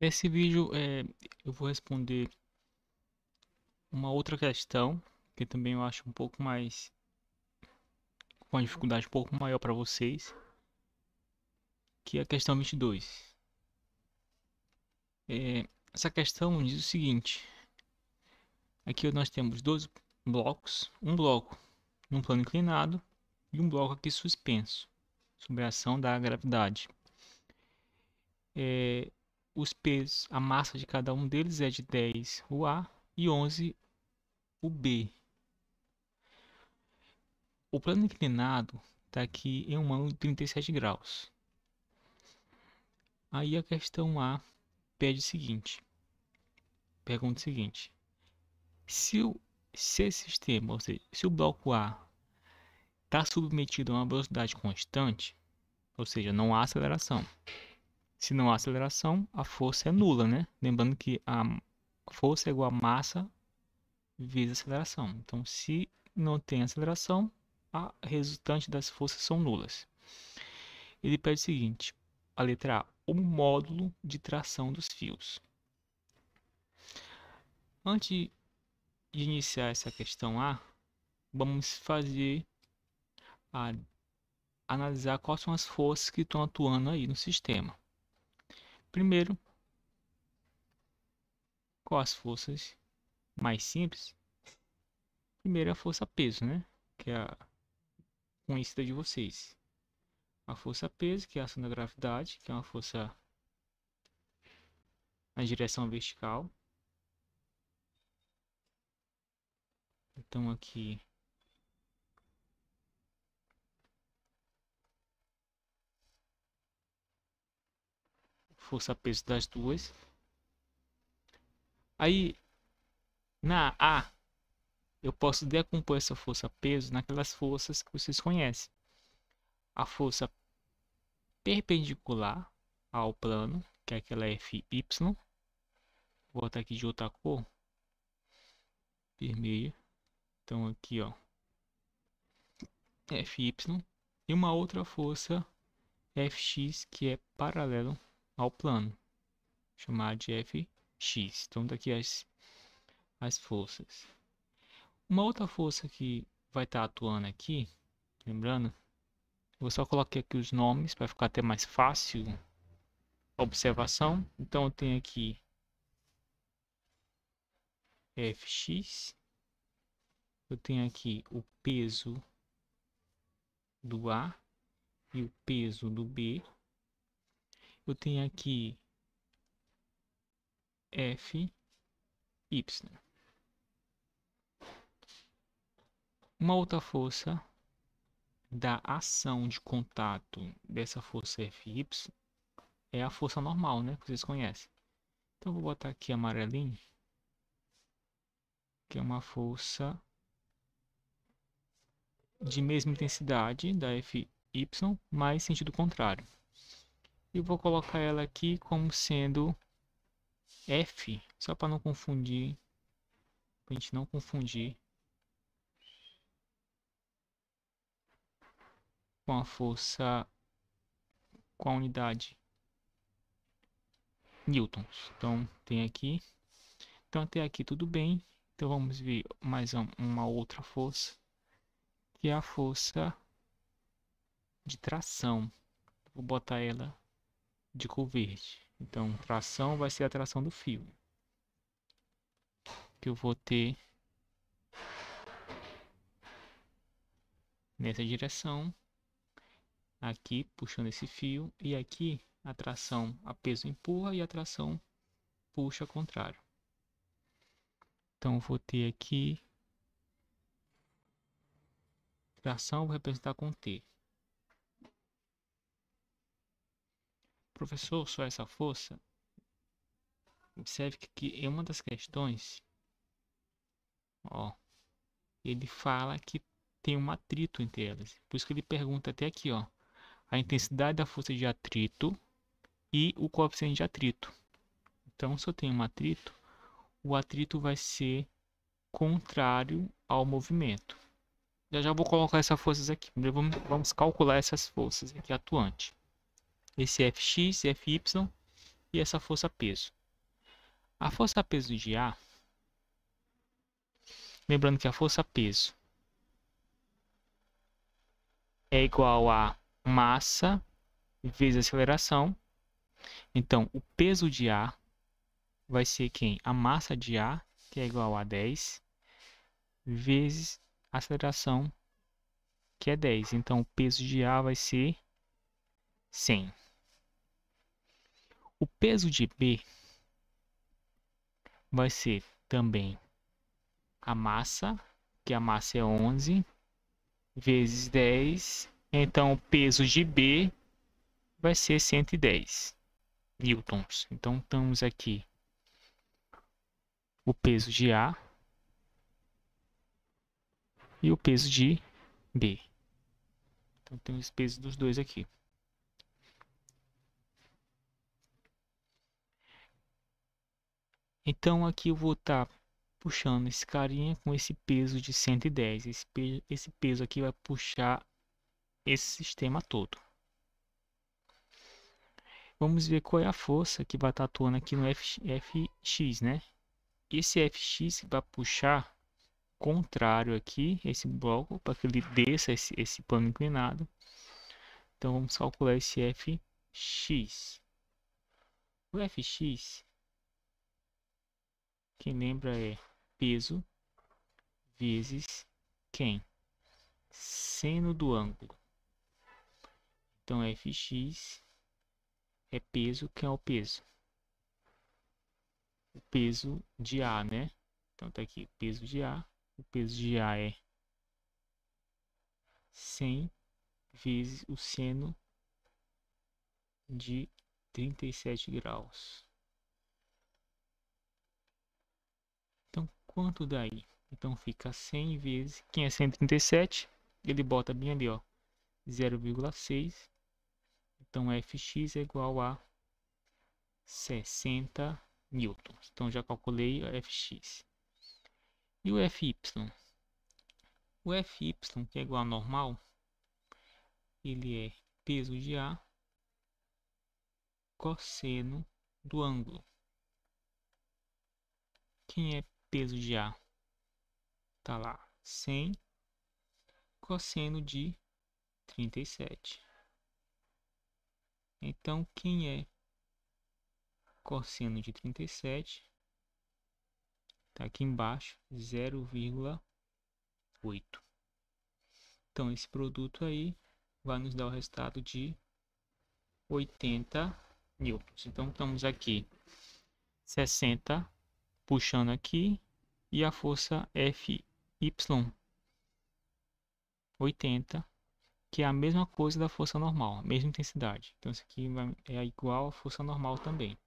Nesse vídeo eu vou responder uma outra questão que também eu acho um pouco mais com uma dificuldade um pouco maior para vocês, que é a questão 22. Essa questão diz o seguinte: aqui nós temos dois blocos, um bloco num plano inclinado e um bloco aqui suspenso, sob a ação da gravidade. Os pesos, a massa de cada um deles é de 10 o A e 11 o B. O plano inclinado está aqui em um ângulo de 37 graus. Aí a questão A pede o seguinte, pergunta o seguinte: se esse sistema, ou seja, se o bloco A está submetido a uma velocidade constante, ou seja, não há aceleração. Se não há aceleração, a força é nula, né? Lembrando que a força é igual a massa vezes aceleração. Então, se não tem aceleração, a resultante das forças são nulas. Ele pede o seguinte, a letra A, o módulo de tração dos fios. Antes de iniciar essa questão A, vamos analisar quais são as forças que estão atuando aí no sistema. Primeiro, quais as forças mais simples? Primeiro é a força peso, né? Que é a conhecida de vocês. A força peso, que é a ação da gravidade, que é uma força na direção vertical. Então aqui força peso das duas. Aí na A eu posso decompor essa força peso naquelas forças que vocês conhecem. A força perpendicular ao plano, que é aquela FY. Vou botar aqui de outra cor, vermelha. Então aqui, ó, FY. E uma outra força FX, que é paralelo ao plano, chamada de FX. Então daqui as forças. Uma outra força que vai estar atuando aqui, lembrando, eu só coloquei aqui os nomes para ficar até mais fácil a observação. Então eu tenho aqui Fx, eu tenho aqui o peso do A e o peso do B, eu tenho aqui Fy. Uma outra força da ação de contato dessa força Fy é a força normal, né, que vocês conhecem. Então eu vou botar aqui amarelinho, que é uma força de mesma intensidade da Fy, mas sentido contrário. E vou colocar ela aqui como sendo F, só para não confundir, para a gente não confundir com a força, com a unidade newtons. Então tem aqui, então até aqui tudo bem. Então vamos ver mais uma outra força, que é a força de tração. Vou botar ela de cor verde. Então tração vai ser a tração do fio, que eu vou ter nessa direção, aqui puxando esse fio, e aqui a tração a peso empurra e a tração puxa ao contrário. Então vou ter aqui tração, vou representar com T. Professor, só essa força? Observe que aqui em uma das questões, ó, ele fala que tem um atrito entre elas. Por isso que ele pergunta até aqui, ó, a intensidade da força de atrito e o coeficiente de atrito. Então, se eu tenho um atrito, o atrito vai ser contrário ao movimento. Já vou colocar essas forças aqui. Vamos calcular essas forças aqui atuantes. Esse Fx, Fy e essa força peso. A força peso de A, lembrando que a força peso é igual a massa vezes aceleração. Então, o peso de A vai ser quem? A massa de A, que é igual a 10, vezes a aceleração, que é 10. Então, o peso de A vai ser 100. O peso de B vai ser também a massa, que a massa é 11, vezes 10. Então, o peso de B vai ser 110 newtons. Então, temos aqui o peso de A e o peso de B. Então, temos o peso dos dois aqui. Então, aqui eu vou estar puxando esse carinha com esse peso de 110. Esse peso aqui vai puxar esse sistema todo. Vamos ver qual é a força que vai estar atuando aqui no Fx, né? Esse Fx vai puxar contrário aqui, esse bloco, para que ele desça esse plano inclinado. Então, vamos calcular esse Fx. O Fx, quem lembra, é peso vezes quem? Seno do ângulo. Então, Fx é peso, que é o peso? O peso de A, né? Então, tá aqui, peso de A. O peso de A é 100 vezes o seno de 37 graus. Então, quanto daí? Então, fica 100 vezes... Quem é 137? Ele bota bem ali, ó, 0,6. Então, Fx é igual a 60 newtons. Então, já calculei a Fx. E o Fy? O Fy, que é igual a normal, ele é peso de A cosseno do ângulo. Quem é peso de A? Tá lá, 100 cosseno de 37. Então, quem é cosseno de 37? Tá aqui embaixo, 0,8. Então, esse produto aí vai nos dar o resultado de 80 newtons. Então, estamos aqui 60 puxando aqui e a força Fy 80, que é a mesma coisa da força normal, a mesma intensidade. Então, isso aqui é igual à força normal também.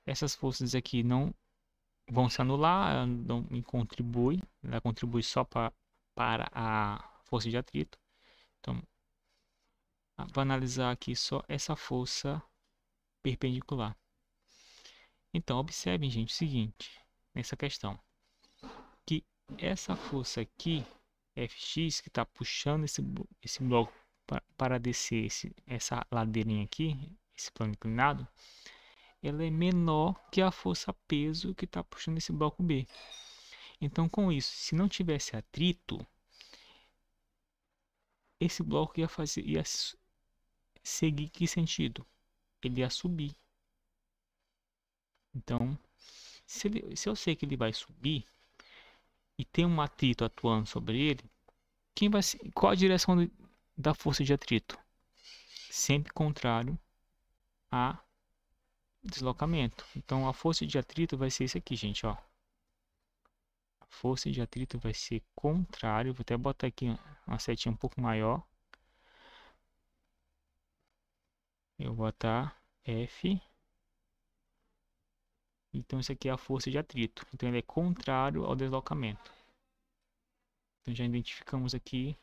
Essas forças aqui não vão se anular, ela não contribui, ela contribui só para a força de atrito. Então, vou analisar aqui só essa força perpendicular. Então, observem, gente, o seguinte, nessa questão, que essa força aqui, Fx, que está puxando esse bloco para descer essa ladeirinha aqui, esse plano inclinado, ela é menor que a força peso que está puxando esse bloco B. Então, com isso, se não tivesse atrito, esse bloco ia seguir que sentido? Ele ia subir. Então, se eu sei que ele vai subir e tem um atrito atuando sobre ele, qual a direção da força de atrito? Sempre contrário a deslocamento. Então, a força de atrito vai ser isso aqui, gente, ó. A força de atrito vai ser contrário. Vou até botar aqui uma setinha um pouco maior. Eu vou botar F. Então, isso aqui é a força de atrito. Então, ele é contrário ao deslocamento. Então, já identificamos aqui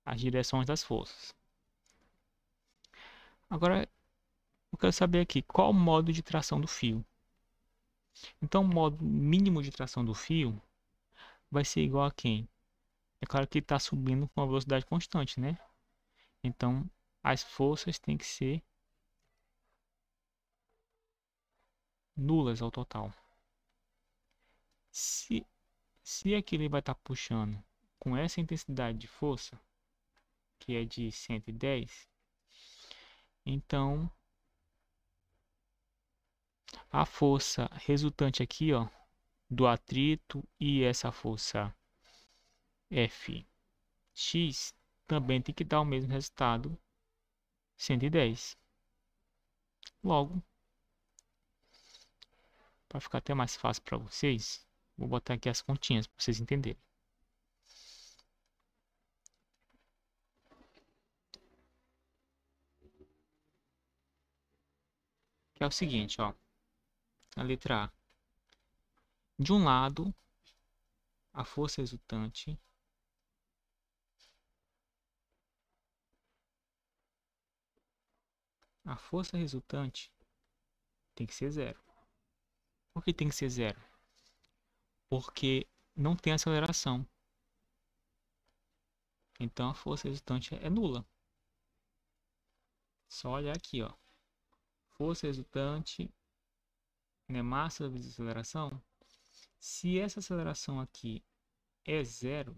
as direções das forças. Agora, eu quero saber aqui qual o modo de tração do fio. Então, o modo mínimo de tração do fio vai ser igual a quem? É claro que ele está subindo com uma velocidade constante, né? Então, as forças têm que ser nulas ao total. Se aqui ele vai estar puxando com essa intensidade de força, que é de 110, então a força resultante aqui, ó, do atrito e essa força Fx também tem que dar o mesmo resultado, 110. Logo, para ficar até mais fácil para vocês, vou botar aqui as continhas para vocês entenderem. Que é o seguinte, ó, a letra A. De um lado, a força resultante tem que ser zero. Por que tem que ser zero? Porque não tem aceleração. Então a força resultante é nula. Só olhar aqui, ó. Força resultante, né, massa vezes aceleração. Se essa aceleração aqui é zero,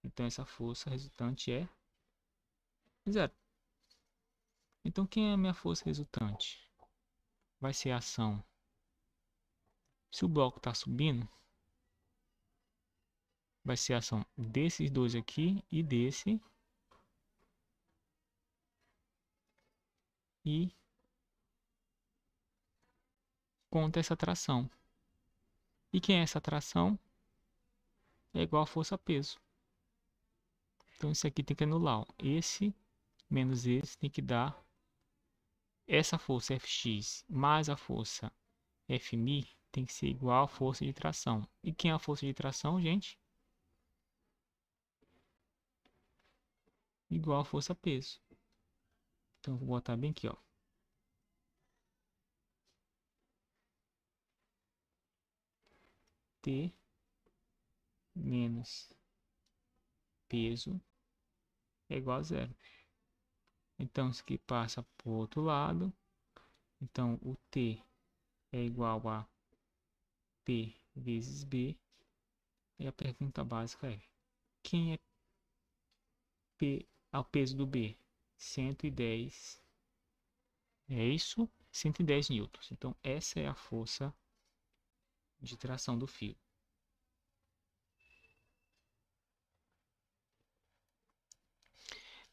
então essa força resultante é zero. Então quem é a minha força resultante? Vai ser a ação. Se o bloco está subindo, vai ser a ação desses dois aqui e desse. E conta essa tração. E quem é essa tração? É igual a força-peso. Então isso aqui tem que anular, ó. Esse menos esse tem que dar essa força Fx mais a força Fm tem que ser igual à força de tração. E quem é a força de tração, gente? Igual a força-peso. Então vou botar bem aqui, ó. T menos peso é igual a zero. Então isso aqui passa para o outro lado. Então o T é igual a P vezes B. E a pergunta básica é: quem é P ao peso do B? 110. É isso? 110 newtons. Então essa é a força de tração do fio.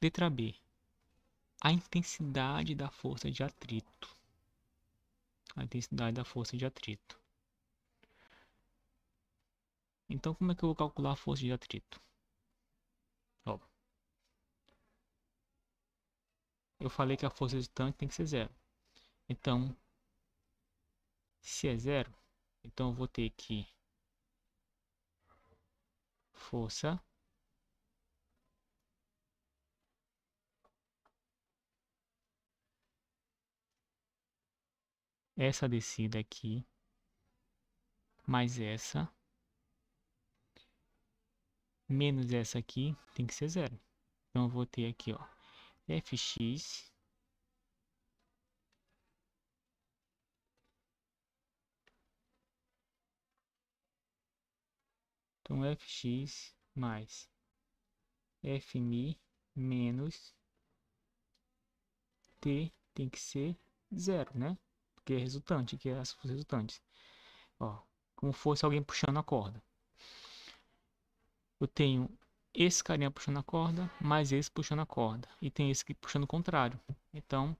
Letra B. A intensidade da força de atrito. A intensidade da força de atrito. Então como é que eu vou calcular a força de atrito? Ó, eu falei que a força resultante tem que ser zero. Então, se é zero, então eu vou ter que força essa descida aqui mais essa menos essa aqui tem que ser zero. Então eu vou ter aqui, ó, Fx então Fx mais Fmi menos T tem que ser zero, né? Porque é resultante, que é as resultantes. Ó, como fosse alguém puxando a corda. Eu tenho esse carinha puxando a corda, mais esse puxando a corda. E tem esse aqui puxando o contrário. Então,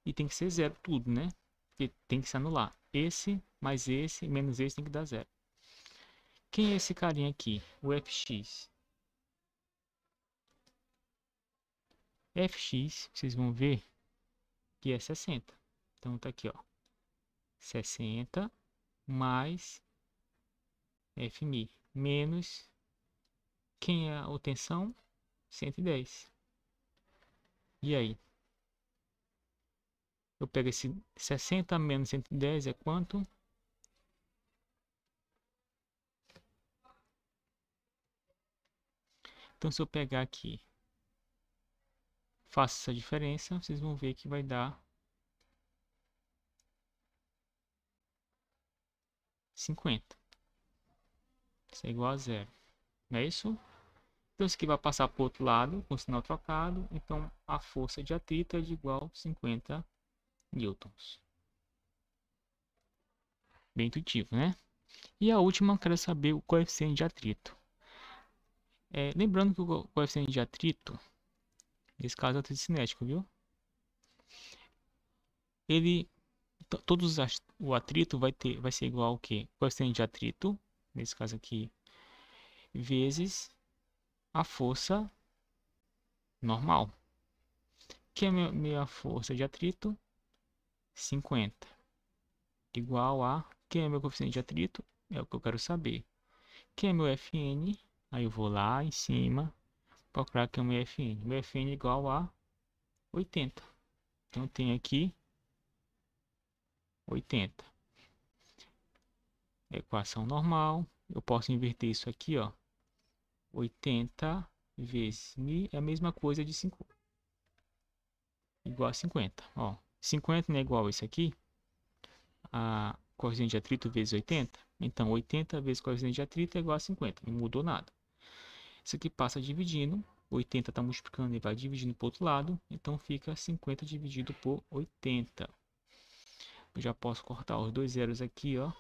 e tem que ser zero tudo, né? Porque tem que se anular. Esse, mais esse, menos esse tem que dar zero. Quem é esse carinha aqui? O Fx. Fx, vocês vão ver que é 60. Então tá aqui, ó. 60 mais Fmi menos quem é a tensão? 110. E aí? Eu pego esse 60 menos 110 é quanto? Então se eu pegar aqui faço essa diferença, vocês vão ver que vai dar 50. Isso é igual a zero. Não é isso? Então isso aqui vai passar para o outro lado com o sinal trocado. Então a força de atrito é de igual a 50 newtons. Bem intuitivo, né? E a última, eu quero saber o coeficiente de atrito. Lembrando que o coeficiente de atrito, nesse caso é o atrito cinético, viu? Ele, o atrito vai ser igual ao quê? Coeficiente de atrito, nesse caso aqui, vezes a força normal. Que é minha força de atrito? 50. Igual a... Quem é meu coeficiente de atrito? É o que eu quero saber. Quem é meu Fn? Aí eu vou lá em cima, procurar que é o meu Fn. Meu Fn é igual a 80. Então tem aqui 80. Equação normal. Eu posso inverter isso aqui, ó. 80 vezes μ é a mesma coisa de 5. Igual a 50. Ó, 50 não é igual a isso aqui? A coeficiente de atrito vezes 80. Então 80 vezes coeficiente de atrito é igual a 50. Não mudou nada. Isso aqui passa dividindo. 80 está multiplicando e vai dividindo para o outro lado. Então fica 50 dividido por 80. Eu já posso cortar os dois zeros aqui, ó,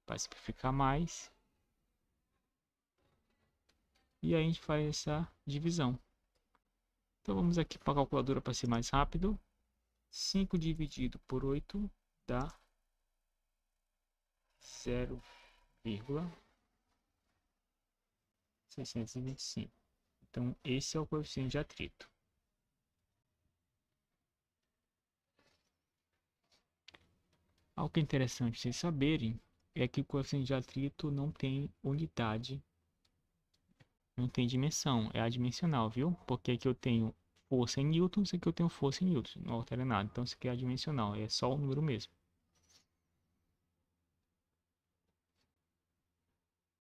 para simplificar mais. E aí a gente faz essa divisão. Então vamos aqui para a calculadora para ser mais rápido. 5 dividido por 8 dá 0,625. Então esse é o coeficiente de atrito. Algo que é interessante vocês saberem é que o coeficiente de atrito não tem unidade, não tem dimensão, é adimensional, viu? Porque aqui eu tenho força em newtons, aqui eu tenho força em newtons, não altera nada. Então isso aqui é adimensional, é só o número mesmo.